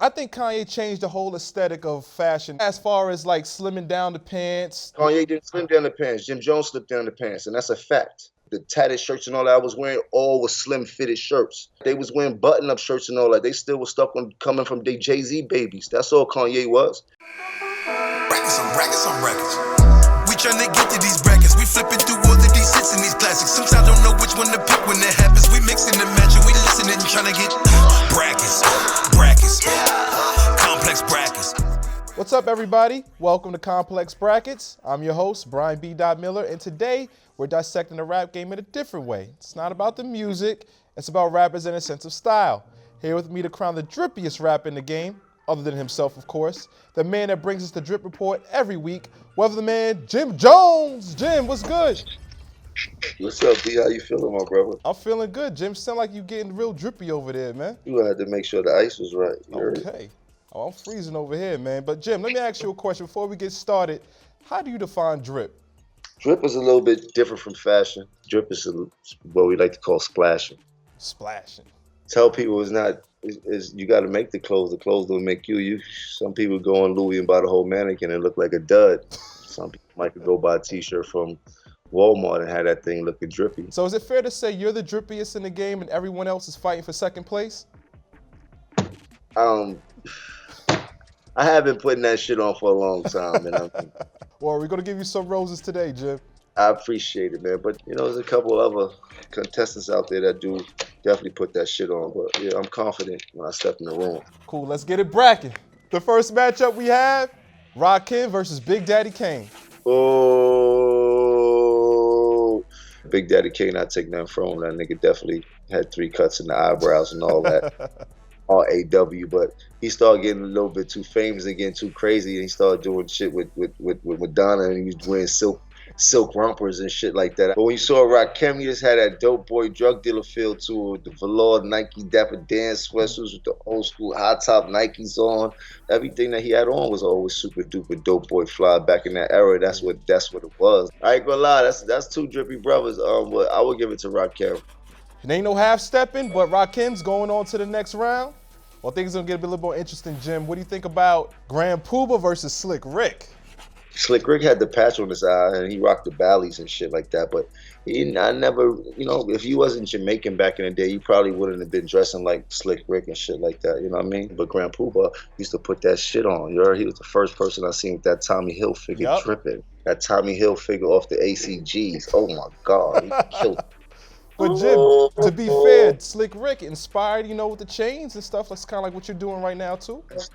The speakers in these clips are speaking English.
I think Kanye changed the whole aesthetic of fashion as far as like slimming down the pants. Kanye didn't slim down the pants. Jim Jones slipped down the pants, and that's a fact. The tatted shirts and all that I was wearing all was slim fitted shirts. They was wearing button up shirts and all that. They still was stuck on coming from their Jay-Z babies. That's all Kanye was. Brackets on brackets on brackets. We tryna get to these brackets. We flipping through all of these hits and these classics. Sometimes don't know which one to pick when that happens. We mixing and matching. We listening and tryna get brackets, brackets, complex brackets. What's up, everybody? Welcome to Complex Brackets. I'm your host, Brian B.Dot Miller, and today we're dissecting the rap game in a different way. It's not about the music, it's about rappers and a sense of style. Here with me to crown the drippiest rap in the game, other than himself, of course, the man that brings us the Drip Report every week, Weatherman Jim Jones. Jim, what's good? What's up, B? How you feeling, my brother? I'm feeling good, Jim. Sound like you getting real drippy over there, man. You had to make sure the ice was right. You heard? Okay. Oh, I'm freezing over here, man. But Jim, let me ask you a question before we get started. How do you define drip? Drip is a little bit different from fashion. Drip is what we like to call splashing. Splashing. Tell people it's not. Is you got to make the clothes. The clothes don't make you. Some people go on Louis and buy the whole mannequin and look like a dud. Some people might go buy a T-shirt from Walmart and have that thing looking drippy. So is it fair to say you're the drippiest in the game and everyone else is fighting for second place? I have been putting that shit on for a long time, and Well, we're going to give you some roses today, Jim. I appreciate it, man. But, you know, there's a couple other contestants out there that do definitely put that shit on. But, yeah, I'm confident when I step in the room. Cool, let's get it bracking. The first matchup we have, Rakim versus Big Daddy Kane. Oh, Big Daddy Kane, I take nothing from him. That nigga definitely had 3 cuts in the eyebrows and all that. R.A.W. But he started getting a little bit too famous and getting too crazy, and he started doing shit with Madonna, and he was wearing silk rompers and shit like that. But when you saw Rakim, he just had that dope boy drug dealer feel to it. The velour Nike Dapper Dan sweatsuits with the old school high top Nikes on. Everything that he had on was always super duper dope boy fly back in that era. That's what it was. I ain't gonna lie, that's 2 drippy brothers. But I would give it to Rakim. It ain't no half-stepping, but Rakim's going on to the next round. Well, things are going to get a little more interesting, Jim. What do you think about Grand Poobah versus Slick Rick? Slick Rick had the patch on his eye, and he rocked the Bally's and shit like that. But I never, you know, if he wasn't Jamaican back in the day, he probably wouldn't have been dressing like Slick Rick and shit like that. You know what I mean? But Grand Poobah used to put that shit on. You heard? He was the first person I seen with that Tommy Hilfiger dripping. That Tommy Hilfiger off the ACGs. Oh my God, he killed it. But Jim, to be fair, Slick Rick inspired, you know, with the chains and stuff. That's kind of like what you're doing right now, too. That's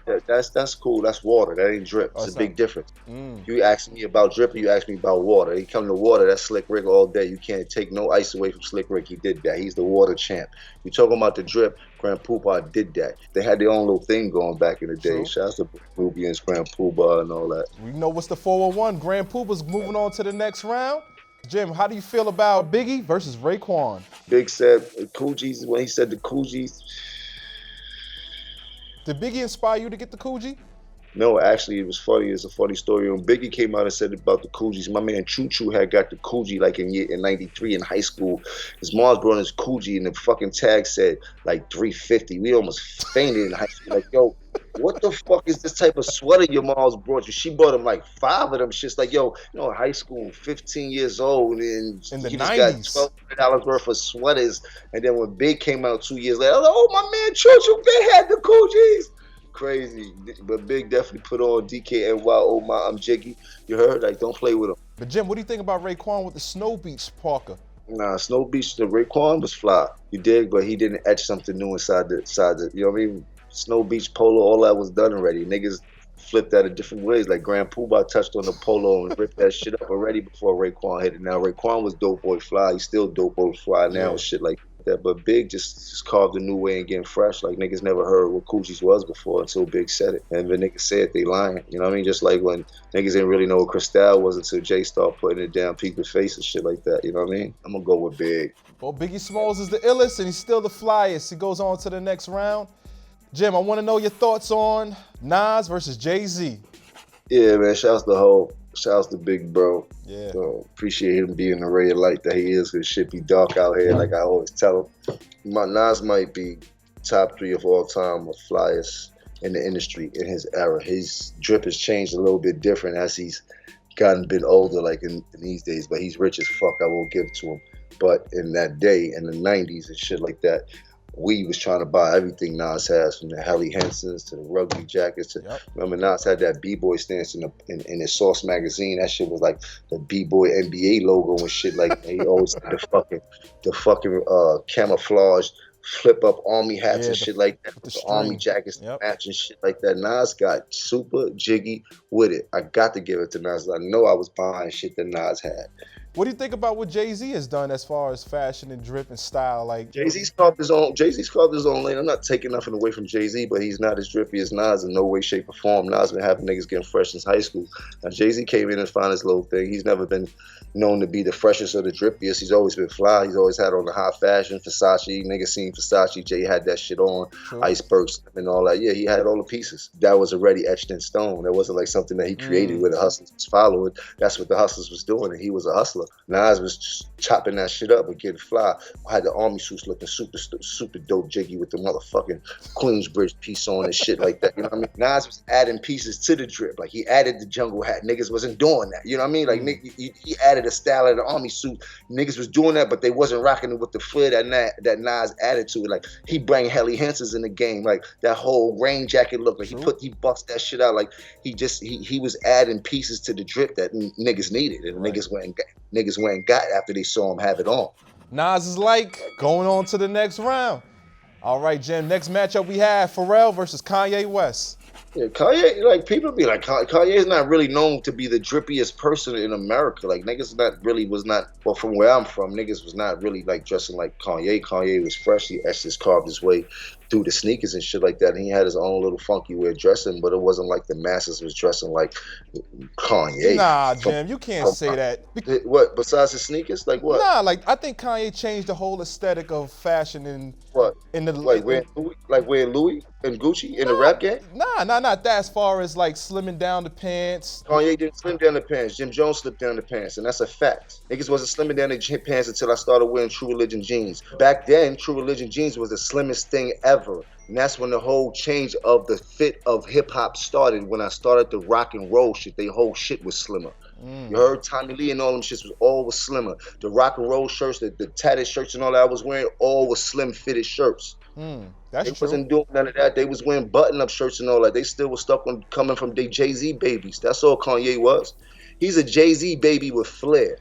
cool. That's water. That ain't drip. It's a big difference. You ask me about drip, or you ask me about water. He come to water, that's Slick Rick all day. You can't take no ice away from Slick Rick. He did that. He's the water champ. You talking about the drip, Grand Poobah did that. They had their own little thing going back in the day. Shouts to Nubians, Grand Poobah, and all that. We know what's the 401. Grand Poobah's moving on to the next round. Jim, how do you feel about Biggie versus Raekwon? Big said Coogie's, when he said the Coogie's. Did Biggie inspire you to get the Coogee? No, actually, it was funny. It's a funny story. When Biggie came out and said about the Coogies, my man Choo Choo had got the Coogee like in '93 in high school. His mom's brought his Coogee, and the fucking tag said like 350. We almost fainted in high school. Like, yo, what the fuck is this type of sweater your mom's brought you? She brought him like 5 of them shits. Like, yo, you know, high school, 15 years old, and in the you 90s. just got $1,200 worth of sweaters. And then when Big came out 2 years later, I was like, oh, my man Choo Choo Big had the Coogies. Crazy, but Big definitely put on DKNY. Oh my, I'm Jiggy. You heard? Like, don't play with him. But Jim, what do you think about Raekwon with the Snow Beach Parker? Nah, Snow Beach, the Raekwon was fly. You dig? But he didn't etch something new inside the. You know what I mean? Snow Beach Polo, all that was done already. Niggas flipped that in different ways. Like Grand Poobah touched on the Polo and ripped that shit up already before Raekwon hit it. Now Raekwon was dope boy fly. He's still dope boy fly now and shit like that. But Big just carved a new way and getting fresh. Like, niggas never heard what Coogies was before until Big said it. And when niggas say it, they lying. You know what I mean? Just like when niggas didn't really know what Cristal was until Jay started putting it down people's face and shit like that. You know what I mean? I'm gonna go with Big. Well, Biggie Smalls is the illest and he's still the flyest. He goes on to the next round. Jim, I want to know your thoughts on Nas versus Jay-Z. Yeah, man. Shouts to Ho. Shouts to Big Bro. Yeah. So appreciate him being the ray of light that he is, because shit be dark out here, like I always tell him. Nas might be top 3 of all time of flyest in the industry in his era. His drip has changed a little bit different as he's been older, like in these days. But he's rich as fuck. I will give to him. But in that day, in the '90s and shit like that, we was trying to buy everything Nas has, from the Helly Hensons to the rugby jackets. To, remember, Nas had that B-Boy stance in his Source magazine. That shit was like the B-Boy NBA logo and shit. Like he always had the fucking camouflage flip up army hats and shit like that. The army jackets to match and shit like that. Nas got super jiggy with it. I got to give it to Nas. I know I was buying shit that Nas had. What do you think about what Jay-Z has done as far as fashion and drip and style? Like Jay-Z's carved his own lane. I'm not taking nothing away from Jay-Z, but he's not as drippy as Nas in no way, shape, or form. Nas been having niggas getting fresh since high school. Now Jay-Z came in and found his little thing. He's never been known to be the freshest or the drippiest. He's always been fly. He's always had on the high fashion, Versace. Niggas seen Versace. Jay had that shit on, icebergs and all that. Yeah, he had all the pieces. That was already etched in stone. That wasn't like something that he created where the hustlers was following. That's what the hustlers was doing, and he was a hustler. Nas was just chopping that shit up and getting fly. I had the army suits looking super dope, jiggy with the motherfucking Queensbridge piece on and shit like that. You know what I mean? Nas was adding pieces to the drip. Like he added the jungle hat. Niggas wasn't doing that. You know what I mean? Like he added a style of the army suit. Niggas was doing that, but they wasn't rocking it with the flair that Nas added to it. Like he bring Helly Hensons in the game. Like that whole rain jacket look. Like he bust that shit out. Like he was adding pieces to the drip that niggas needed, and niggas went and got after they saw him have it on. Nas is like going on to the next round. All right, Jim. Next matchup we have Pharrell versus Kanye West. Yeah, Kanye, like people be like, Kanye is not really known to be the drippiest person in America. Like niggas well, from where I'm from, niggas was not really like dressing like Kanye. Kanye was fresh. He actually carved his way through the sneakers and shit like that. And he had his own little funky way of dressing, but it wasn't like the masses was dressing like Kanye. Nah, Jim, you can't say that. What, besides the sneakers? Like what? Nah, like I think Kanye changed the whole aesthetic of fashion in what? In the wearing Louis and Gucci in the rap game? Nah, not that, as far as like slimming down the pants. Kanye didn't slim down the pants. Jim Jones slipped down the pants, and that's a fact. Niggas wasn't slimming down the pants until I started wearing True Religion jeans. Back then, True Religion jeans was the slimmest thing ever. And that's when the whole change of the fit of hip hop started. When I started the rock and roll shit, the whole shit was slimmer. You heard Tommy Lee and all them shits was slimmer. The rock and roll shirts, the tatted shirts and all that I was wearing, all was slim fitted shirts. That's they wasn't doing none of that. They was wearing button up shirts and all that. They still was stuck on coming from their Jay-Z babies. That's all Kanye was. He's a Jay-Z baby with flair.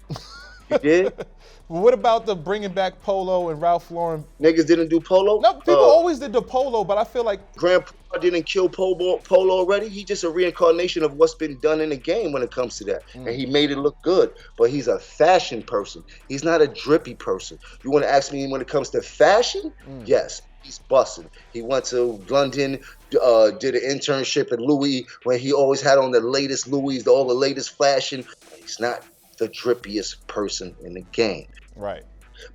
You did? What about the bringing back Polo and Ralph Lauren? Niggas didn't do Polo? No, people always did the Polo, but I feel like Grandpa didn't kill Polo already. He's just a reincarnation of what's been done in the game when it comes to that. And he made it look good. But he's a fashion person. He's not a drippy person. You want to ask me when it comes to fashion? Yes. He's busting. He went to London, did an internship at Louis, where he always had on the latest Louis, all the latest fashion. He's not the drippiest person in the game. Right.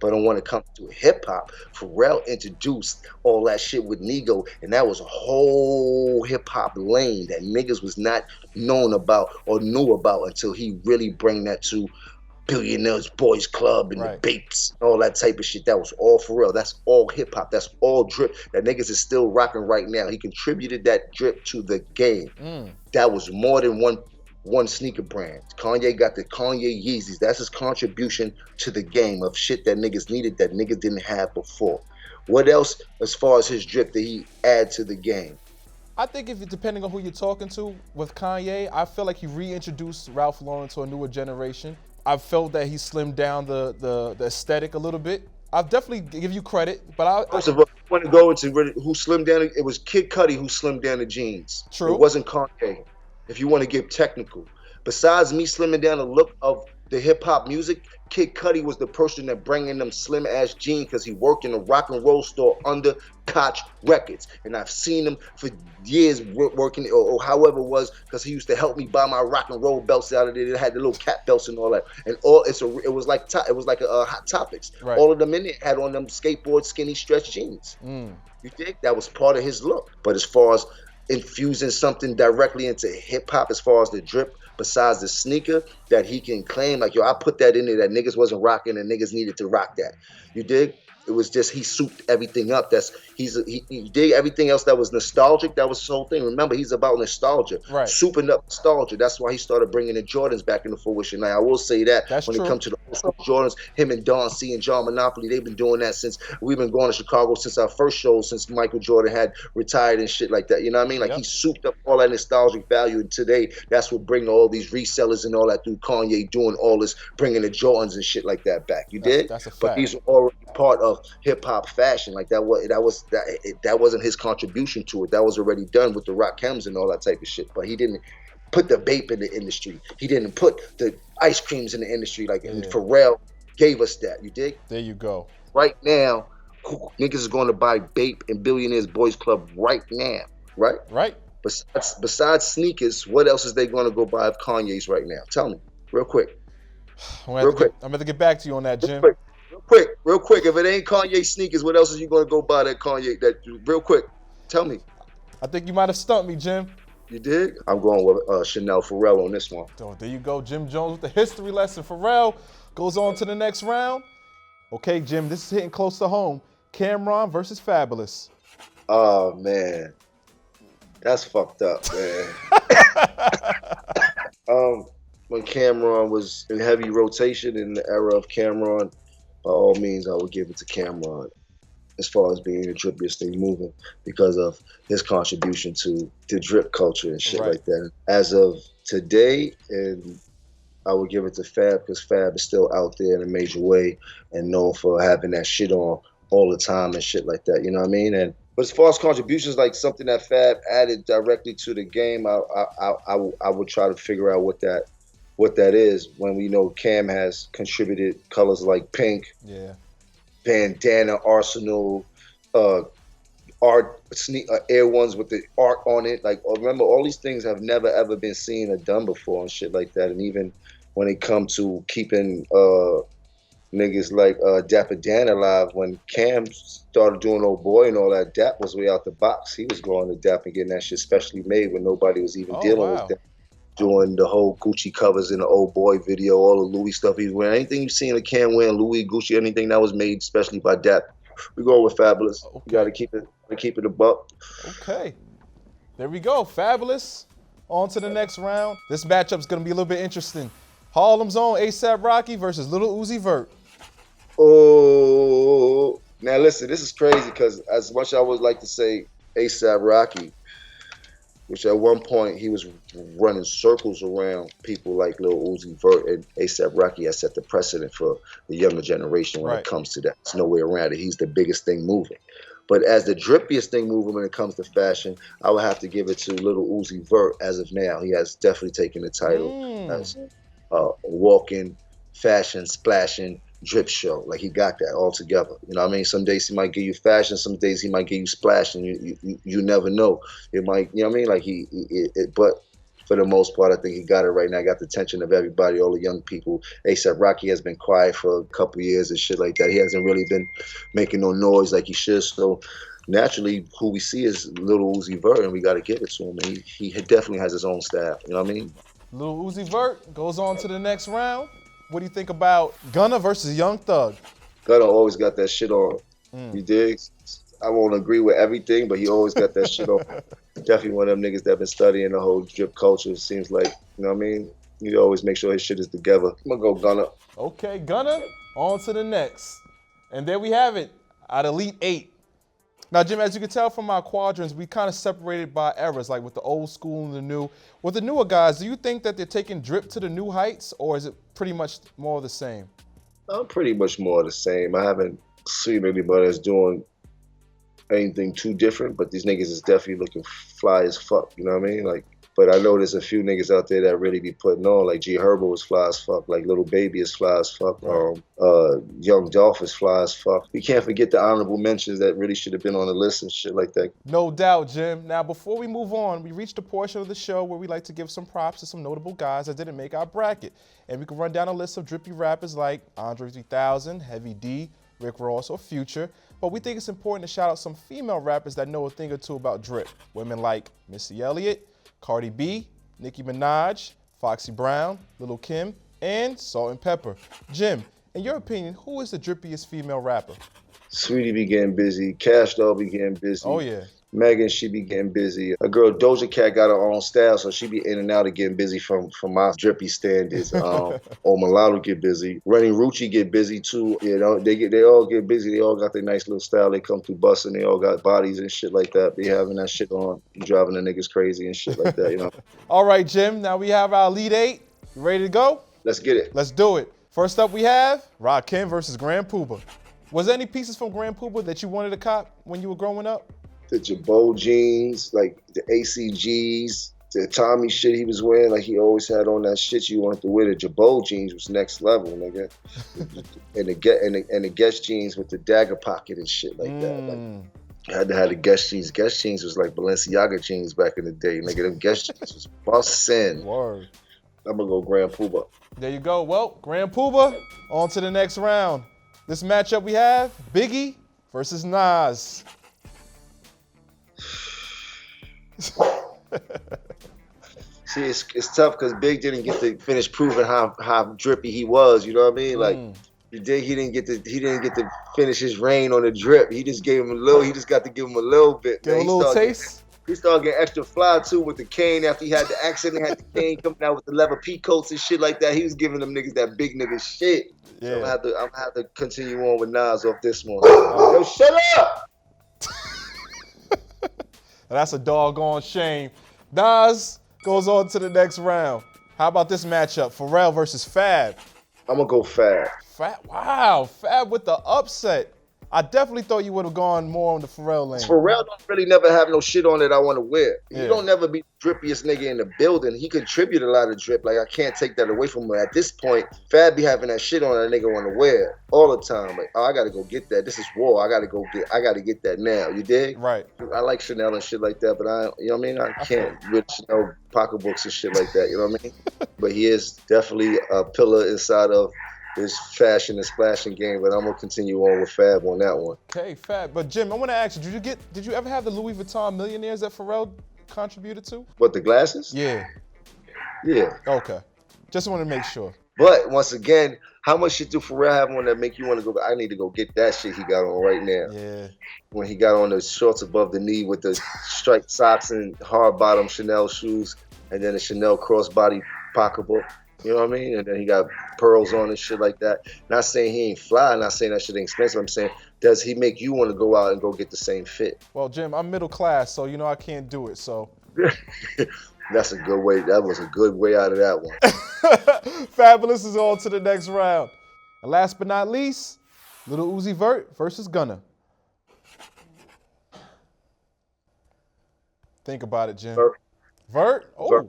But when it comes to hip hop, Pharrell introduced all that shit with Nego, and that was a whole hip hop lane that niggas was not known about or knew about until he really bring that to Billionaires Boys Club and the Bapes, all that type of shit. That was all Pharrell. That's all hip hop. That's all drip. That niggas is still rocking right now. He contributed that drip to the game. That was more than one sneaker brand. Kanye got the Kanye Yeezys. That's his contribution to the game of shit that niggas needed that niggas didn't have before. What else as far as his drip did he add to the game? I think depending on who you're talking to with Kanye, I feel like he reintroduced Ralph Lauren to a newer generation. I felt that he slimmed down the aesthetic a little bit. I'll definitely give you credit, but first of all, I want to go into who slimmed down. It was Kid Cudi who slimmed down the jeans. True. It wasn't Kanye, if you want to get technical. Besides me slimming down the look of the hip hop music, Kid Cudi was the person that bringing them slim ass jeans because he worked in a rock and roll store under Koch Records, and I've seen him for years working or however it was, because he used to help me buy my rock and roll belts out of there. It had the little cap belts and all that, and it was like a Hot Topics. Right. All of them in it had on them skateboard skinny stretch jeans. You think that was part of his look? But as far as infusing something directly into hip hop, as far as the drip, besides the sneaker that he can claim, like, yo, I put that in there that niggas wasn't rocking and niggas needed to rock that. You dig? It was just he souped everything up. He did everything else that was nostalgic. That was his whole thing. Remember, he's about nostalgia, Right. souping up nostalgia. That's why he started bringing the Jordans back into fruition. Now, I will say that That's when true. it comes to the old school Jordans, him and Don C and John Monopoly, they've been doing that since we've been going to Chicago since our first show, since Michael Jordan had retired and shit like that. You know what I mean? Like, Yep. he souped up all that nostalgic value, and today that's what bring all these resellers and all that through Kanye doing all this, bringing the Jordans and shit like that back. You did? That's a fact. But these were already part of hip hop fashion. Like that wasn't his contribution to it. That was already done with the Rakims and all that type of shit. But he didn't put the vape in the industry. He didn't put the ice creams in the industry. Like and Pharrell gave us that. You dig? There you go. Right now, niggas is going to buy vape and Billionaires Boys Club right now. Right? Right. Besides sneakers, what else is they going to go buy of Kanye's right now? Tell me, real quick. I'm going to get back to you on that, Jim. Real quick. If it ain't Kanye sneakers, what else is you going to go buy that Kanye? That real quick. Tell me. I think you might have stumped me, Jim. You did? I'm going with Chanel Pharrell on this one. So there you go, Jim Jones with the history lesson. Pharrell goes on to the next round. Okay, Jim, this is hitting close to home. Cameron versus Fabulous. Oh, man. That's fucked up, man. When Cameron was in heavy rotation in the era of Cameron, by all means, I would give it to Cameron as far as being the drippiest thing moving because of his contribution to the drip culture and shit like that. As of today, and I would give it to Fab because Fab is still out there in a major way and known for having that shit on all the time and shit like that. You know what I mean? But as far as contributions, like something that Fab added directly to the game, I would try to figure out what that is when we know Cam has contributed colors like pink, bandana, Arsenal, art, Air Ones with the art on it. Like, remember, all these things have never ever been seen or done before and shit like that. And even when it come to keeping niggas like Dapper Dan alive, when Cam started doing Old Boy and all that, Dap was way out the box. He was going to Dap and getting that shit specially made when nobody was even dealing with that. Doing the whole Gucci covers in the Old Boy video, all the Louis stuff he's wearing. Anything you've seen of Cam wearing, Louis, Gucci, anything that was made especially by Dap. We go with Fabulous. Okay. You gotta keep it a buck. Okay. There we go. Fabulous. On to the next round. This matchup's gonna be a little bit interesting. Harlem's own A$AP Rocky versus Lil Uzi Vert. Oh, now listen, this is crazy because as much as I would like to say A$AP Rocky, which at one point he was running circles around people like Lil Uzi Vert, and A$AP Rocky has set the precedent for the younger generation when it comes to that. There's no way around it. He's the biggest thing moving. But as the drippiest thing moving when it comes to fashion, I would have to give it to Lil Uzi Vert as of now. He has definitely taken the title as walking, fashion, splashing, drip show. Like, he got that all together. You know what I mean? Some days he might give you fashion, some days he might give you splashing. You never know. It might, you know what I mean? Like, but for the most part, I think he got it right now. Got the attention of everybody, all the young people. A$AP Rocky has been quiet for a couple years and shit like that. He hasn't really been making no noise like he should. So naturally, who we see is Lil Uzi Vert, and we got to give it to him. And he definitely has his own style. You know what I mean? Lil Uzi Vert goes on to the next round. What do you think about Gunna versus Young Thug? Gunna always got that shit on. You dig? I won't agree with everything, but he always got that shit on. Definitely one of them niggas that been studying the whole drip culture. It seems like, you know what I mean? You always make sure his shit is together. I'm gonna go Gunna. Okay, Gunna, on to the next. And there we have it, our Elite 8. Now, Jim, as you can tell from our quadrants, we kind of separated by eras, like with the old school and the new. With the newer guys, do you think that they're taking drip to the new heights, or is it pretty much more of the same? Pretty much more of the same. I haven't seen anybody that's doing anything too different, but these niggas is definitely looking fly as fuck, you know what I mean? Like, but I know there's a few niggas out there that really be putting on, like G Herbo was fly as fuck, like Little Baby is fly as fuck, Young Dolph is fly as fuck. We can't forget the honorable mentions that really should have been on the list and shit like that. No doubt, Jim. Now, before we move on, we reached a portion of the show where we like to give some props to some notable guys that didn't make our bracket. And we can run down a list of drippy rappers like Andre 3000, Heavy D, Rick Ross, or Future. But we think it's important to shout out some female rappers that know a thing or two about drip. Women like Missy Elliott, Cardi B, Nicki Minaj, Foxy Brown, Lil' Kim, and Salt and Pepper. Jim, in your opinion, who is the drippiest female rapper? Sweetie be getting busy. Cash Doll be getting busy. Oh yeah. Megan, she be getting busy. A girl, Doja Cat, got her own style, so she be in and out of getting busy from my drippy standards. Or Mulatto get busy. Rennie Rucci get busy too. You know, they all get busy. They all got their nice little style. They come through busting. They all got bodies and shit like that. Be having that shit on, driving the niggas crazy and shit like that. You know. All right, Jim. Now we have our Elite 8. You ready to go? Let's get it. Let's do it. First up, we have Rakim versus Grand Puba. Was there any pieces from Grand Puba that you wanted to cop when you were growing up? The Jabot jeans, like the ACGs, the Tommy shit he was wearing, like he always had on that shit you wanted to wear. The Jabot jeans was next level, nigga. and the Guess jeans with the dagger pocket and shit like that. Like, I had to have the Guess jeans. Guess jeans was like Balenciaga jeans back in the day, nigga. Them Guess jeans was bussin'. Word. I'm gonna go Grand Puba. There you go. Well, Grand Puba, on to the next round. This matchup we have, Biggie versus Nas. See, it's tough because Big didn't get to finish proving how drippy he was. You know what I mean? Like he didn't get to finish his reign on the drip. He just gave him a little. He just got to give him a little bit. Give him a little taste. He started getting extra fly too with the cane after he had the accident. Had the cane coming out with the leather peacoats and shit like that. He was giving them niggas that big nigga shit. Yeah. So I'm gonna have to continue on with Nas off this one. Yo, shut up! That's a doggone shame. Nas goes on to the next round. How about this matchup? Pharrell versus Fab. I'm gonna go Fab. Wow, Fab with the upset. I definitely thought you would have gone more on the Pharrell lane. Pharrell don't really never have no shit on that I want to wear. Yeah. He don't never be the drippiest nigga in the building. He contribute a lot of drip. Like, I can't take that away from him. At this point, Fab be having that shit on that nigga want to wear all the time. Like, oh, I got to go get that. This is war. I got to get that now. You dig? Right. I like Chanel and shit like that, but you know what I mean? I can't with Chanel pocketbooks and shit like that. You know what I mean? But he is definitely a pillar inside of this fashion and splashing game, but I'm gonna continue on with Fab on that one. Okay, Fab. But Jim, I want to ask you, did you ever have the Louis Vuitton Millionaires that Pharrell contributed to? What, the glasses? Yeah. Yeah. Okay. Just want to make sure. But once again, how much shit do Pharrell have on that make you want to go? I need to go get that shit he got on right now. Yeah. When he got on the shorts above the knee with the striped socks and hard bottom Chanel shoes, and then a Chanel crossbody pocketbook. You know what I mean? And then he got pearls on and shit like that. Not saying he ain't fly, not saying that shit ain't expensive. I'm saying, does he make you want to go out and go get the same fit? Well, Jim, I'm middle class, so you know I can't do it, so. That's a good way. That was a good way out of that one. Fabulous is on to the next round. And last but not least, Lil Uzi Vert versus Gunna. Think about it, Jim. Vert? Oh. Vert.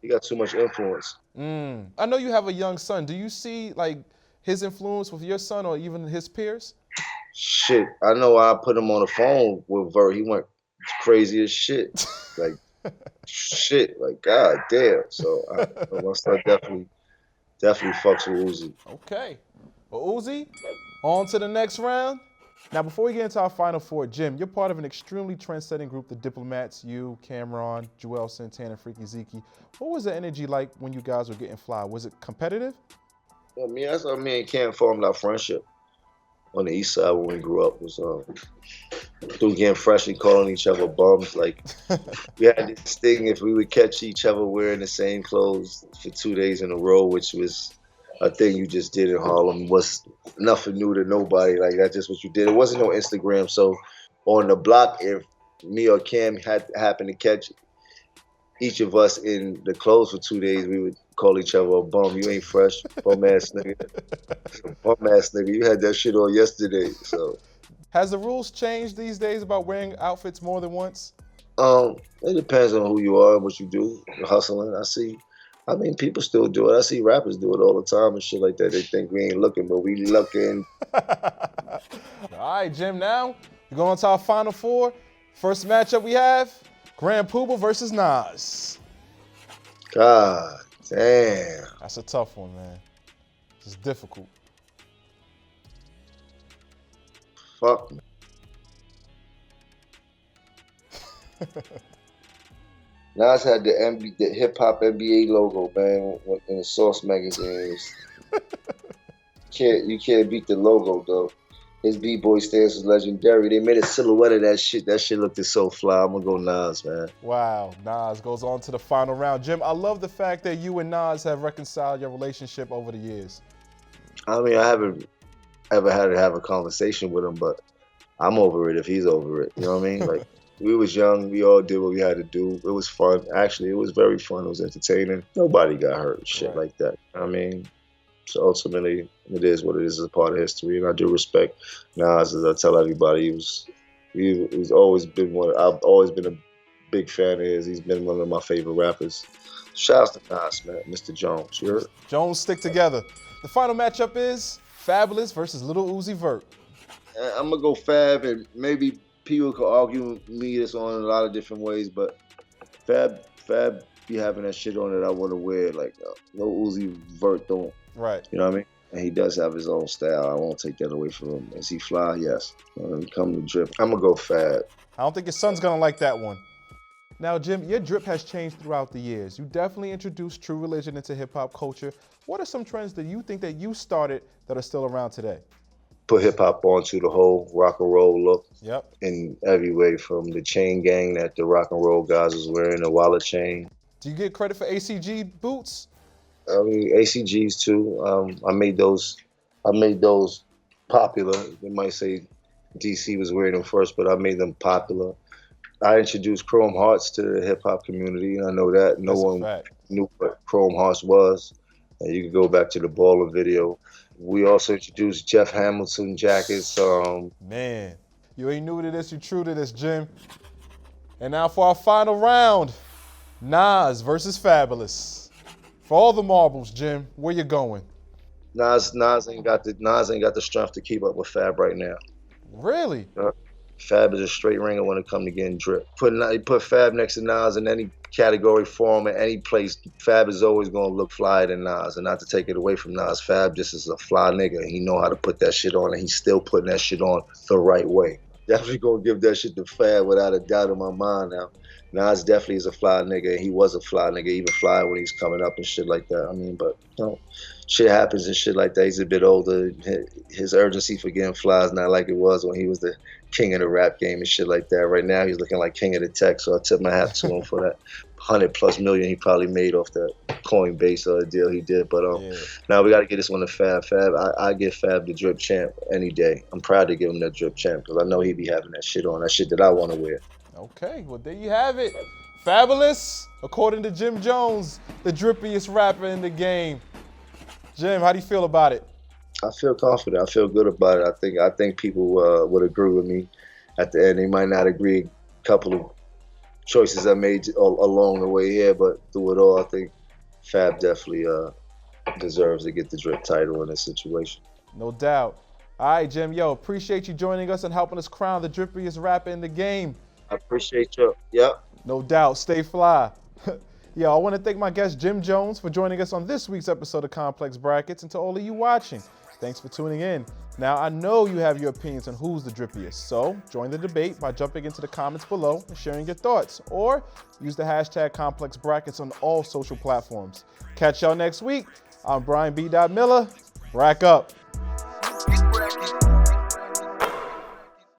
He got too much influence. I know you have a young son. Do you see like his influence with your son or even his peers? Shit, I know I put him on the phone with Vert. He went crazy as shit. Like, shit, like, god damn. So my son definitely fucks with Uzi. Okay. Well, Uzi, on to the next round. Now, before we get into our final four, Jim, you're part of an extremely trend-setting group, the Diplomats, you, Cameron, Joel Santana, Freaky Zeke. What was the energy like when you guys were getting fly? Was it competitive? Well, that's how me and Cam formed our friendship on the east side when we grew up. Was through getting fresh and calling each other bums. Like, we had this thing if we would catch each other wearing the same clothes for 2 days in a row, which was a thing you just did in Harlem, was nothing new to nobody. Like, that's just what you did. It wasn't no Instagram, so on the block, if me or Cam happened to catch each of us in the clothes for 2 days, we would call each other a bum. You ain't fresh, bum ass nigga. Bum ass nigga. You had that shit on yesterday. So, has the rules changed these days about wearing outfits more than once? It depends on who you are and what you do. You're hustling. I mean, people still do it. I see rappers do it all the time and shit like that. They think we ain't looking, but we looking. All right, Jim, now we're going to our final four. First matchup we have, Grand Puba versus Nas. God damn. That's a tough one, man. It's difficult. Fuck me. Nas had the hip hop NBA logo, man, in the Source magazine. You can't beat the logo though. His B-boy stance was legendary. They made a silhouette of that shit. That shit looked so fly. I'm gonna go Nas, man. Wow, Nas goes on to the final round. Jim, I love the fact that you and Nas have reconciled your relationship over the years. I mean, I haven't ever had to have a conversation with him, but I'm over it if he's over it. You know what I mean? Like, we was young. We all did what we had to do. It was fun. Actually, it was very fun. It was entertaining. Nobody got hurt. Shit like that. You know what I mean? So ultimately, it is what it is. It's a part of history, and I do respect Nas. As I tell everybody, he's always been one. I've always been a big fan of his. He's been one of my favorite rappers. Shouts to Nas, man, Mr. Jones. You heard? Jones stick together. The final matchup is Fabulous versus Lil Uzi Vert. I'm gonna go Fab, and maybe people could argue me this on in a lot of different ways, but Fab be having that shit on that I want to wear. Like Lil Uzi Vert don't. Right. You know what I mean? And he does have his own style. I won't take that away from him. Is he fly? Yes. When it comes to drip, I'm going to go Fab. I don't think your son's going to like that one. Now, Jim, your drip has changed throughout the years. You definitely introduced True Religion into hip-hop culture. What are some trends that you think that you started that are still around today? Put hip-hop onto the whole rock and roll look. Yep. In every way, from the chain gang that the rock and roll guys was wearing, the wallet chain. Do you get credit for ACG boots? I mean, ACGs too. I made those popular. They might say DC was wearing them first, but I made them popular. I introduced Chrome Hearts to the hip hop community, and I know that no one knew what Chrome Hearts was. And you can go back to the Baller video. We also introduced Jeff Hamilton jackets. Man, you ain't new to this, you true to this, Jim. And now for our final round, Nas versus Fabulous. For all the marbles, Jim, where you going? Nas ain't got the strength to keep up with Fab right now. Really? Fab is a straight ringer when it comes to getting drip. Put Fab next to Nas in any category, form, in any place. Fab is always gonna look flyer than Nas, and not to take it away from Nas. Fab just is a fly nigga. He know how to put that shit on, and he's still putting that shit on the right way. Definitely gonna give that shit to Fab without a doubt in my mind now. Nas definitely is a fly nigga, and he was a fly nigga, even fly when he's coming up and shit like that. I mean, but you know, shit happens and shit like that. He's a bit older. His urgency for getting fly is not like it was when he was the king of the rap game and shit like that. Right now, he's looking like king of the tech, so I tip my hat to him for that $100+ million he probably made off that Coinbase deal he did. But now we got to get this one to Fab. I give Fab the drip champ any day. I'm proud to give him that drip champ because I know he be having that shit on, that shit that I want to wear. Okay, well, there you have it. Fabulous, according to Jim Jones, the drippiest rapper in the game. Jim, how do you feel about it? I feel confident. I feel good about it. I think people would agree with me at the end. They might not agree a couple of choices I made along the way here, but through it all, I think Fab definitely deserves to get the drip title in this situation. No doubt. All right, Jim, appreciate you joining us and helping us crown the drippiest rapper in the game. I appreciate you. Yep. No doubt. Stay fly. I want to thank my guest, Jim Jones, for joining us on this week's episode of Complex Brackets, and to all of you watching, thanks for tuning in. Now, I know you have your opinions on who's the drippiest, so join the debate by jumping into the comments below and sharing your thoughts, or use the hashtag Complex Brackets on all social platforms. Catch y'all next week. I'm Brian B.Dot Miller. Rack up.